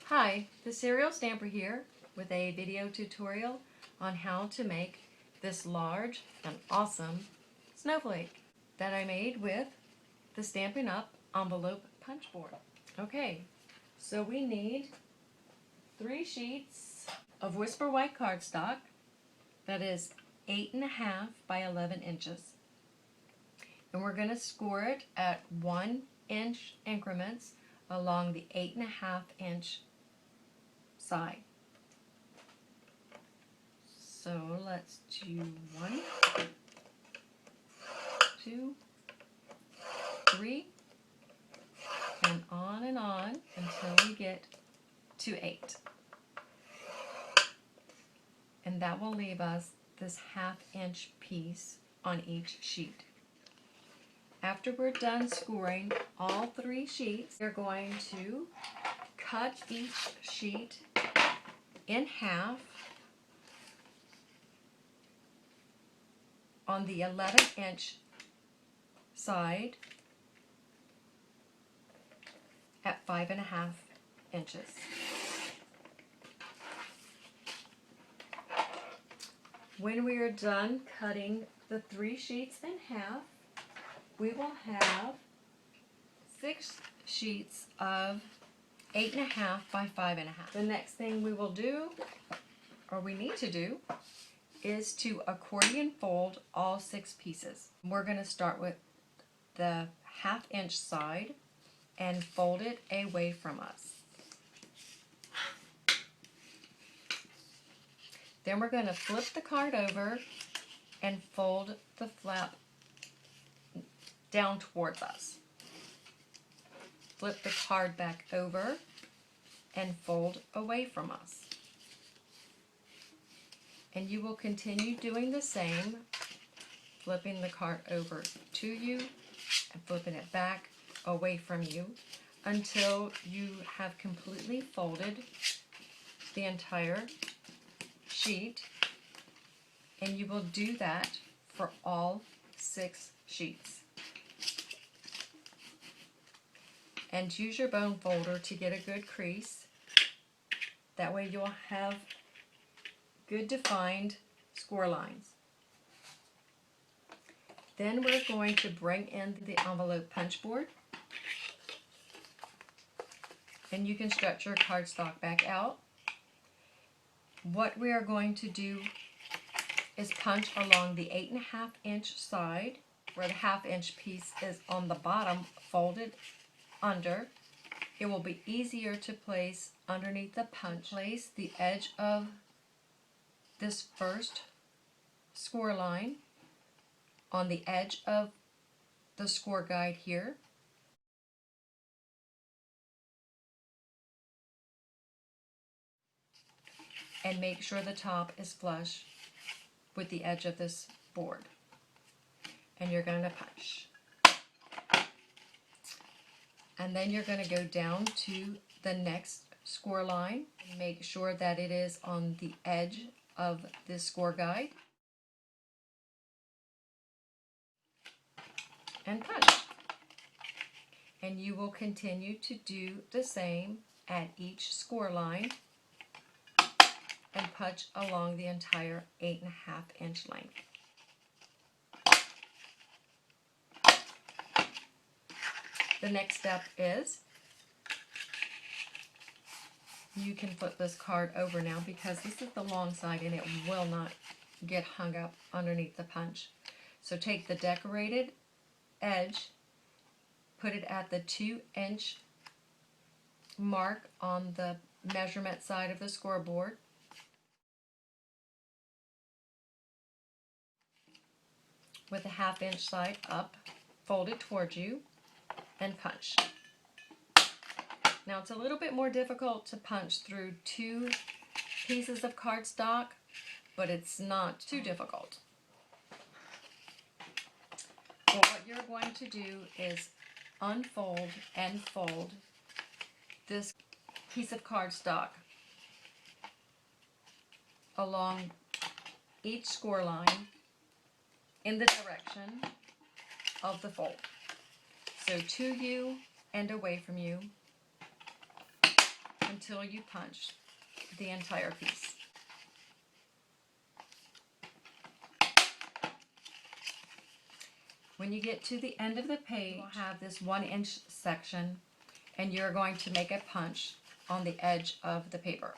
Hi, the Serial Stamper here with a video tutorial on how to make this large and awesome snowflake that I made with the Stampin' Up! Envelope punch board. Okay, so we need 3 sheets of Whisper White cardstock that is 8.5 by 11 inches. And we're going to score it at 1-inch increments along the 8.5-inch side. So let's do 1, 2, 3, and on until we get to 8. And that will leave us this 1/2-inch piece on each sheet. After we're done scoring all 3 sheets, we're going to cut each sheet in half on the 11-inch side at 5.5 inches. When we are done cutting the 3 sheets in half, we will have 6 sheets of 8.5 by 5.5. The next thing we will do, or we need to do, is to accordion fold all 6 pieces. We're going to start with the 1/2-inch side and fold it away from us. Then we're going to flip the card over and fold the flap down towards us. Flip the card back over and fold away from us. And you will continue doing the same, flipping the card over to you and flipping it back away from you until you have completely folded the entire sheet, and you will do that for all 6 sheets. And use your bone folder to get a good crease. That way you'll have good defined score lines. Then we're going to bring in the envelope punch board, and you can stretch your cardstock back out. What we are going to do is punch along the 8.5-inch side where the 1/2-inch piece is on the bottom folded under. It will be easier to place underneath the punch. Place the edge of this first score line on the edge of the score guide here. And make sure the top is flush with the edge of this board. And you're going to punch. And then you're going to go down to the next score line. Make sure that it is on the edge of this score guide. And punch. And you will continue to do the same at each score line and punch along the entire 8.5-inch length. The next step is you can flip this card over now because this is the long side and it will not get hung up underneath the punch. So take the decorated edge, put it at the 2-inch mark on the measurement side of the scoreboard. With the 1/2-inch side up, fold it towards you, and punch. Now it's a little bit more difficult to punch through 2 pieces of cardstock, but it's not too difficult. Well, what you're going to do is unfold and fold this piece of cardstock along each score line in the direction of the fold. So to you and away from you, and until you punch the entire piece. When you get to the end of the page, you'll have this 1-inch section, and you're going to make a punch on the edge of the paper.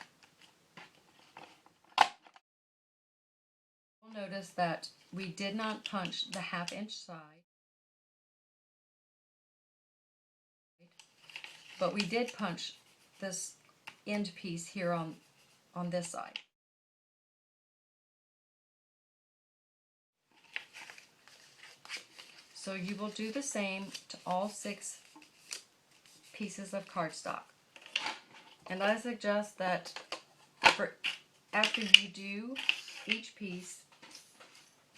You'll notice that we did not punch the 1/2-inch side, but we did punch this end piece here on this side. So you will do the same to all 6 pieces of cardstock. And I suggest that after you do each piece,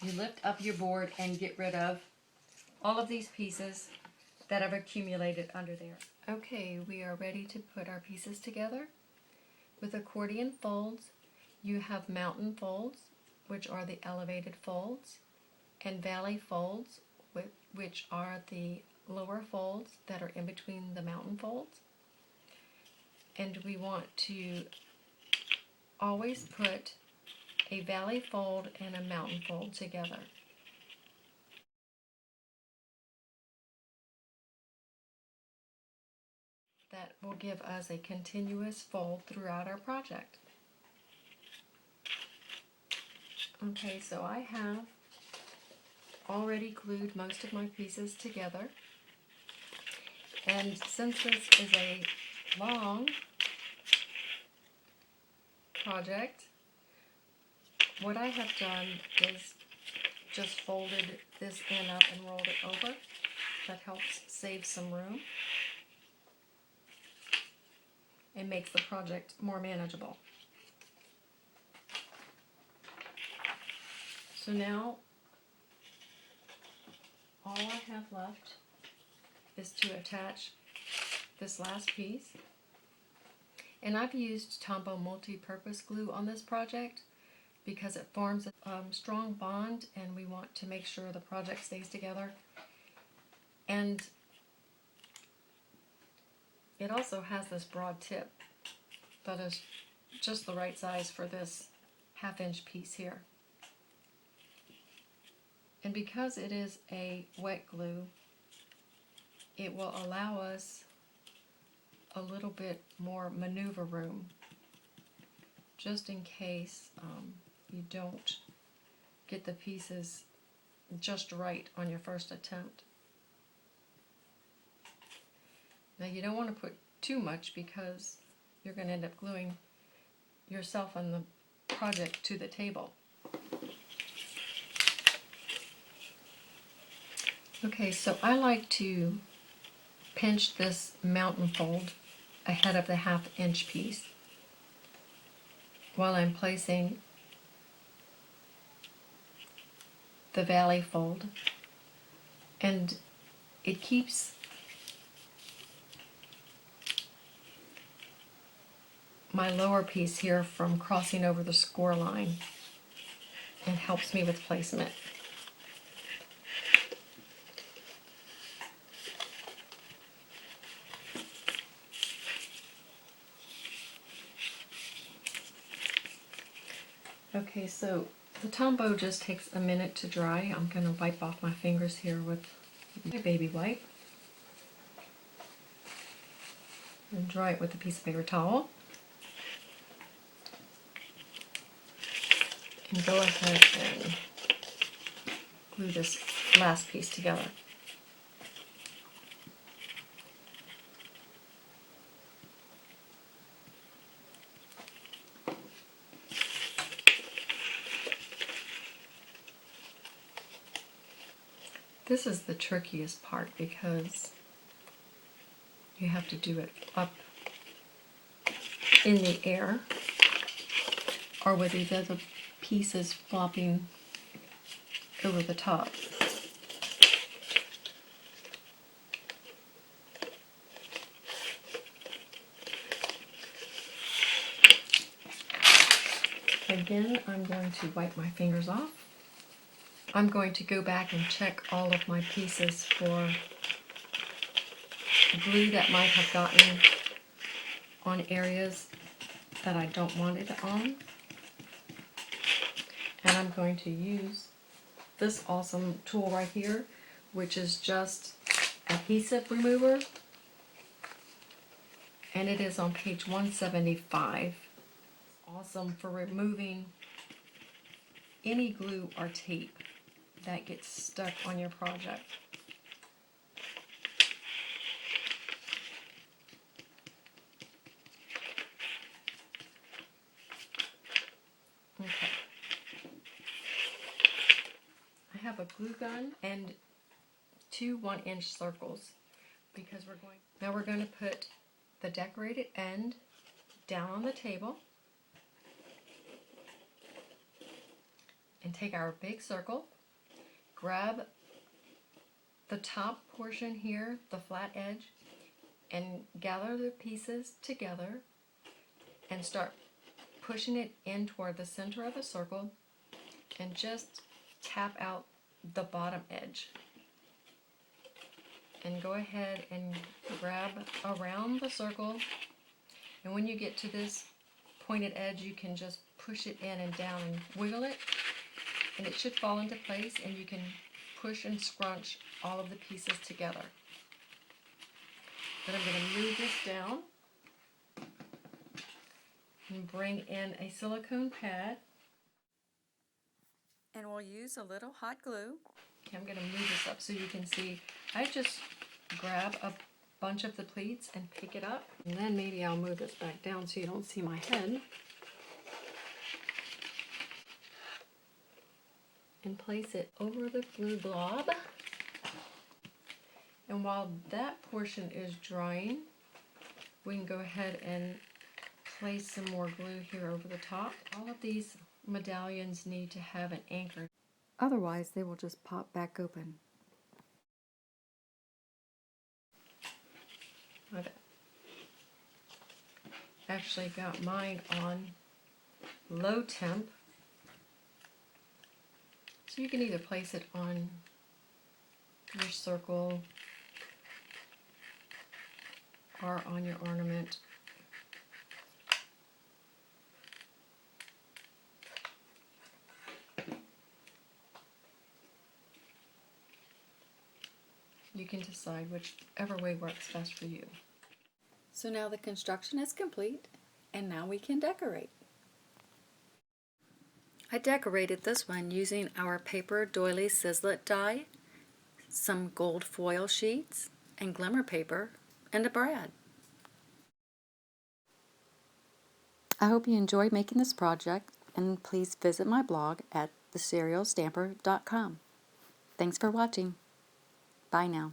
you lift up your board and get rid of all of these pieces that have accumulated under there. Okay, we are ready to put our pieces together. With accordion folds, you have mountain folds, which are the elevated folds, and valley folds, which are the lower folds that are in between the mountain folds. And we want to always put a valley fold and a mountain fold together. That will give us a continuous fold throughout our project. Okay, so I have already glued most of my pieces together. And since this is a long project, what I have done is just folded this end up and rolled it over. That helps save some room and makes the project more manageable. So now all I have left is to attach this last piece. And I've used Tombow multi-purpose glue on this project because it forms a strong bond, and we want to make sure the project stays together. And it also has this broad tip that is just the right size for this 1/2-inch piece here. And because it is a wet glue, it will allow us a little bit more maneuver room, just in case you don't get the pieces just right on your first attempt. Now you don't want to put too much because you're going to end up gluing yourself and the project to the table. Okay, so I like to pinch this mountain fold ahead of the 1/2-inch piece while I'm placing the valley fold, and it keeps my lower piece here from crossing over the score line and helps me with placement. Okay, so the Tombow just takes a minute to dry. I'm going to wipe off my fingers here with my baby wipe and dry it with a piece of paper towel. And go ahead and glue this last piece together. This is the trickiest part because you have to do it up in the air or with either the pieces flopping over the top. Again, I'm going to wipe my fingers off. I'm going to go back and check all of my pieces for glue that might have gotten on areas that I don't want it on. And I'm going to use this awesome tool right here, which is just adhesive remover. And it is on page 175. Awesome for removing any glue or tape that gets stuck on your project. Okay. I have a glue gun and two 1-inch circles because we're going to put the decorated end down on the table and take our big circle, grab the top portion here, the flat edge, and gather the pieces together and start pushing it in toward the center of the circle and just tap out the bottom edge. And go ahead and grab around the circle, and when you get to this pointed edge, you can just push it in and down and wiggle it, and it should fall into place, and you can push and scrunch all of the pieces together. Then I'm going to move this down and bring in a silicone pad, and we'll use a little hot glue. Okay, I'm going to move this up so you can see. I just grab a bunch of the pleats and pick it up, and then maybe I'll move this back down so you don't see my head, and place it over the glue blob. And while that portion is drying, we can go ahead and place some more glue here over the top. All of these medallions need to have an anchor, otherwise they will just pop back open. I've actually got mine on low temp, so you can either place it on your circle or on your ornament. You can decide whichever way works best for you. So now the construction is complete, and now we can decorate. I decorated this one using our paper doily sizzlet die, some gold foil sheets, and glimmer paper, and a brad. I hope you enjoyed making this project, and please visit my blog at theserialstamper.com. Thanks for watching. Bye now.